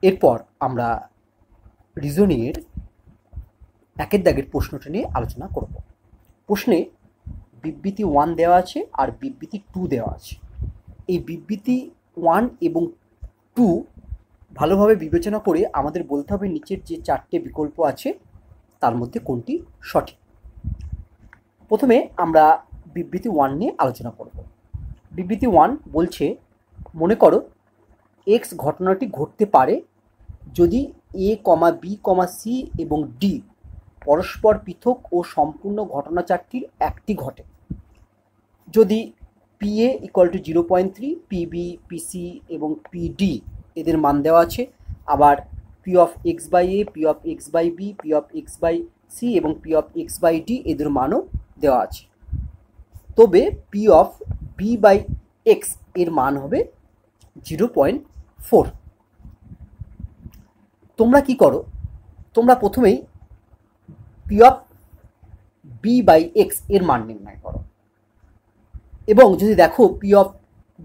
এরপর আমরা রিজনিংয়ের একের দাগের প্রশ্নটা নিয়ে আলোচনা করব। প্রশ্নে বিবৃতি 1 দেওয়া আছে আর বিবৃতি 2 দেওয়া আছে। এই বিবৃতি 1 এবং 2 ভালোভাবে বিবেচনা করে আমাদের বলতে হবে নিচের যে 4টে বিকল্প আছে তার মধ্যে কোনটি সঠিক। প্রথমে আমরা বিবৃতি 1 নিয়ে আলোচনা করব। বিবৃতি 1 বলছে, মনে করো এক্স ঘটনাটি ঘটতে পারে যদি এ, বি, সি এবং ডি পরস্পর পৃথক ও সম্পূর্ণ ঘটনা চারটির একটি ঘটে। যদি PA = 0.3, PB, PC এবং PD এদের মান দেওয়া আছে। আবার P(x/A), P(x/B), P(x/C) এবং P(x/D) এদের মানও দেওয়া আছে। তবে P(B/x) এর মান হবে 0.4। তোমরা কি করো, তোমরা প্রথমেই P(B/x) এর মান নির্ণয় করো এবং যদি দেখো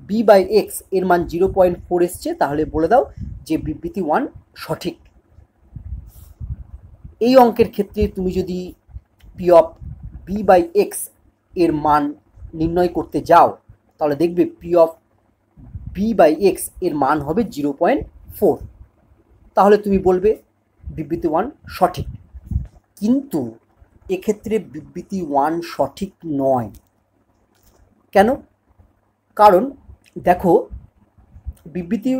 P(B/x) এর মান 0.4 এসছে তাহলে বলে দাও যে বিবৃতি 1 সঠিক। এই অঙ্কের ক্ষেত্রে তুমি যদি P(B/x) এর মান নির্ণয় করতে যাও তাহলে দেখবে P(B/x) এর মান হবে 0.4। তাহলে তুমি বলবে বিবৃতি 1 সঠিক। কিন্তু এক্ষেত্রে বিবৃতি 1 সঠিক নয়। কেন? কারণ দেখো, বিবৃতি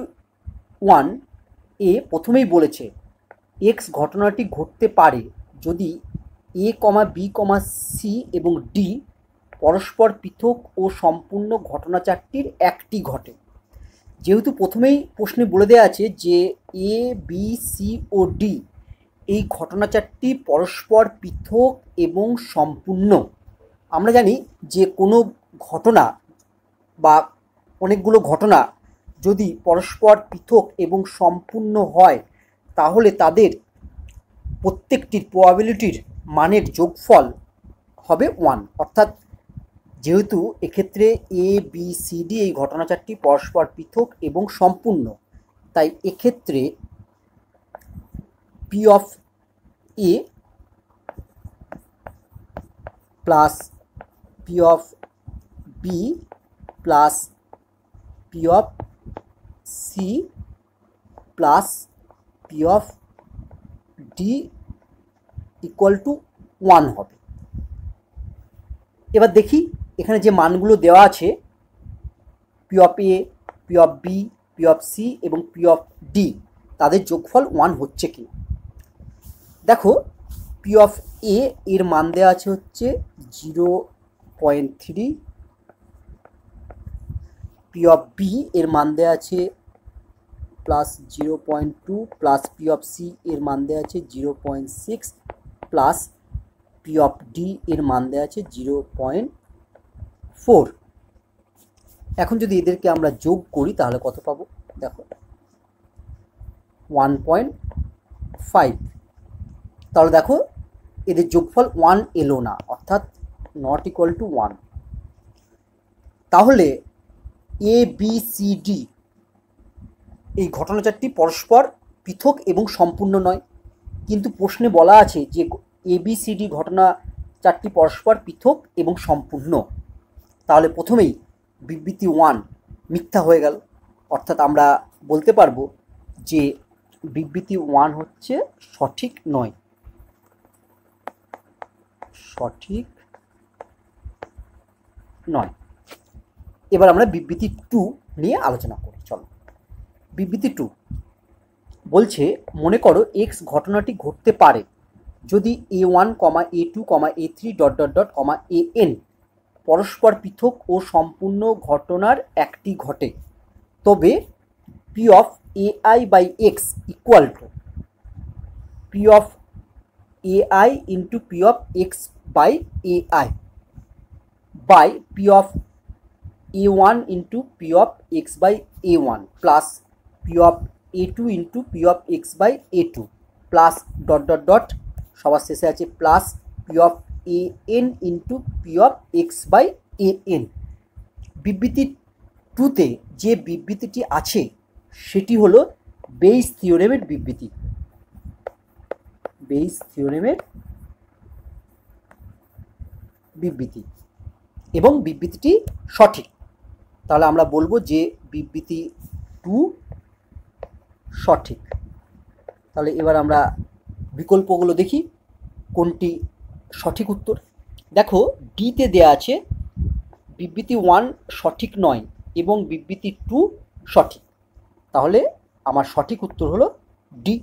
1 এ প্রথমেই বলেছে এক্স ঘটনাটি ঘটতে পারে যদি A, B, C এবং D পরস্পর পৃথক ও সম্পূর্ণ ঘটনা চারটির একটি ঘটে। যেহেতু প্রথমেই প্রশ্নে বলে দেওয়া আছে যে A, B, C O D এই ঘটনা চারটি পরস্পর পৃথক এবং সম্পূর্ণ। আমরা জানি যে কোনো ঘটনা বা অনেকগুলো ঘটনা যদি পরস্পর পৃথক এবং সম্পূর্ণ হয় তাহলে তাদের প্রত্যেকটির প্রবাবিলিটির মানের যোগফল হবে 1। অর্থাৎ যেহেতু এক্ষেত্রে A, B, C, D এই ঘটনা চারটি পরস্পর পৃথক এবং সম্পূর্ণ, তাই এক্ষেত্রে P(A) plus P(B) plus P(C) plus P(D) = 1 হবে। এবার দেখি এখানে যে মানগুলো দেওয়া আছে P(A), P(B), P(C) এবং P(D) তাদের যোগফল 1 হচ্ছে কি। দেখো, P(A) এর মান দেওয়া আছে হচ্ছে 0.3, P(B) এর মান দেওয়া আছে প্লাস 0.2 প্লাস P(C) এর মান দেওয়া আছে 0.6 প্লাস P(D) এর মান দেওয়া আছে 0.4। এখন যদি এদেরকে আমরা যোগ করি তাহলে কত পাবো? দেখো 1.5। তাহলে দেখো এদের যোগফল 1 এলো না, অর্থাৎ ≠ 1। তাহলে A, B, C, D এই ঘটনা চারটি পরস্পর পৃথক এবং সম্পূর্ণ নয়। কিন্তু প্রশ্নে বলা আছে যে ABCD ঘটনা চারটি পরস্পর পৃথক এবং সম্পূর্ণ। তাহলে প্রথমেই বিবৃতি 1 মিথ্যা হয়ে গেল। অর্থাৎ আমরা বলতে পারবো যে বিবৃতি 1 হচ্ছে সঠিক নয়। সঠিক নয়। এবার আমরা বিবৃতি 2 নিয়ে আলোচনা করি। চলো, বিবৃতি 2 বলছে, মনে করো এক্স ঘটনাটি ঘটতে পারে যদি A1, A2, A3... AN পরস্পর পৃথক ও সম্পূর্ণ ঘটনার একটি ঘটে। তবে P(AI/X) = P(AI × P(x/AI) by P(A1 × P(x/A1) plus P(A2 × P(x/A2) plus ... সবার শেষে আছে প্লাস P(AN × P(x/AN)। বিবৃতি 2তে যে বিবৃতিটি আছে সেটি হলো বেইস থিওরেমের বিবৃতি, বেইস থিওরেমের বিবৃতি, এবং বিবৃতিটি সঠিক। তাহলে আমরা বলবো যে বিবৃতি 2 সঠিক। তাহলে এবার আমরা বিকল্পগুলো দেখি কোনটি সঠিক উত্তর। দেখো ডিতে দেয়া আছে বিবৃতি 1 সঠিক নয় এবং বিবৃতি 2 সঠিক। তাহলে আমার সঠিক উত্তর হলো ডি।